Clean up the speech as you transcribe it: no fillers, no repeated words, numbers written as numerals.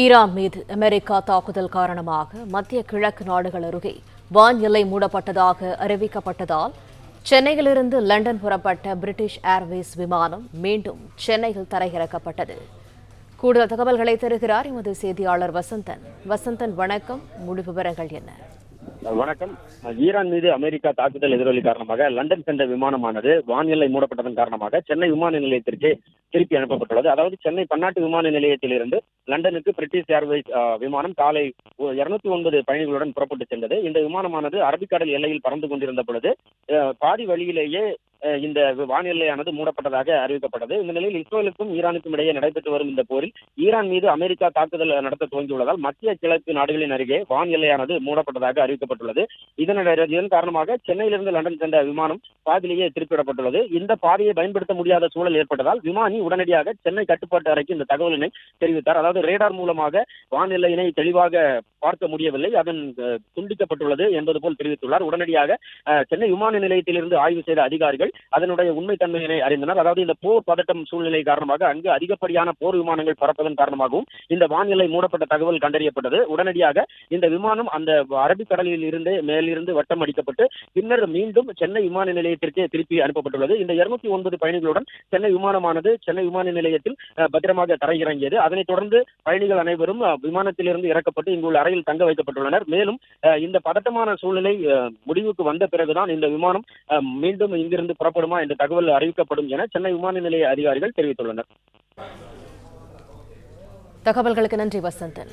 Iran மீது America தாக்குதல் காரணமாக மத்திய கிழக்கு நாடுகள் அருகே வான் எல்லை மூடப்பட்டதாக அறிவிக்கப்பட்டதால் சென்னையிலிருந்து லண்டன் புறப்பட்ட பிரிட்டிஷ் ஏர்வேஸ் விமானம் மீண்டும் சென்னையில் தரையிறக்கப்பட்டது. கூடுதல் தகவல்களை தருகிறார் எமது செய்தியாளர் வசந்தன். வசந்தன், வணக்கம். முழு விவரங்கள் என்ன? வணக்கம். ஈரான் மீது அமெரிக்கா தாக்குதல் எதிரொலி காரணமாக லண்டன் சென்ற விமானமானது வான் எல்லை மூடப்பட்டதன் காரணமாக சென்னை விமான நிலையத்திற்கு திருப்பி அனுப்பப்பட்டுள்ளது. அதாவது சென்னை பன்னாட்டு விமான நிலையத்திலிருந்து லண்டனுக்கு பிரிட்டிஷ் ஏர்வேஸ் விமானம் காலை 209 பயணிகளுடன் புறப்பட்டு சென்றது. இந்த விமானமானது அரபிக்கடல் எல்லையில் பறந்து கொண்டிருந்த பொழுது பாதி வழியிலேயே இந்த வான் எல்லையானது மூடப்பட்டதாக அறிவிக்கப்பட்டது. இந்த நிலையில் இஸ்ரேலுக்கும் ஈரானுக்கும் இடையே நடைபெற்று வரும் இந்த போரில் ஈரான் மீது அமெரிக்கா தாக்குதல் நடத்த துவங்கியுள்ளதால் மத்திய கிழக்கு நாடுகளின் அருகே வான் எல்லையானது மூடப்பட்டதாக அறிவிக்கப்பட்டுள்ளது. இதன் காரணமாக சென்னையிலிருந்து லண்டன் சென்ற விமானம் பாதியிலேயே திருப்பிவிடப்பட்டுள்ளது. இந்த பாதையை பயன்படுத்த முடியாத சூழல் ஏற்பட்டதால் விமானி உடனடியாக சென்னை கட்டுப்பாட்டு அறைக்கு இந்த தகவலினை தெரிவித்தார். அதாவது ரேடார் மூலமாக வான் எல்லையினை தெளிவாக பார்க்க முடியவில்லை, அதன் துண்டிக்கப்பட்டுள்ளது என்பது போல் தெரிவித்துள்ளார். உடனடியாக சென்னை விமான நிலையத்திலிருந்து ஆய்வு செய்த அதிகாரிகள் அதனுடைய உண்மைத்தன்மையினை அறிந்தனர். அதாவது இந்த போர் பதட்டம் சூழ்நிலை காரணமாக அங்கு அதிகப்படியான போர் விமானங்கள் பறப்பதன் காரணமாகவும் இந்த வான் எல்லை மூடப்பட்ட தகவல் கண்டறியப்பட்டது. உடனடியாக இந்த விமானம் அந்த அரபிக்கடலில் இருந்து மேலிருந்து வட்டம் அடிக்கப்பட்டு பின்னர் மீண்டும் சென்னை விமான நிலையத்திற்கு திருப்பி அனுப்பப்பட்டுள்ளது. இந்த 209 பயணிகளுடன் சென்னை விமானமானது சென்னை விமான நிலையத்தில் பத்திரமாக தரையிறங்கியது. அதனைத் தொடர்ந்து பயணிகள் அனைவரும் விமானத்திலிருந்து இறக்கப்பட்டு இங்குள்ள அறையில் தங்க வைக்கப்பட்டுள்ளனர். மேலும் இந்த பதட்டமான சூழ்நிலை முடிவுக்கு வந்த பிறகுதான் இந்த விமானம் மீண்டும் இங்கிருந்து புறப்படுமா என்ற தகவல் அறிவிக்கப்படும் என சென்னை விமான நிலைய அதிகாரிகள் தெரிவித்துள்ளனர். தகவல்களுக்கு நன்றி வசந்தன்.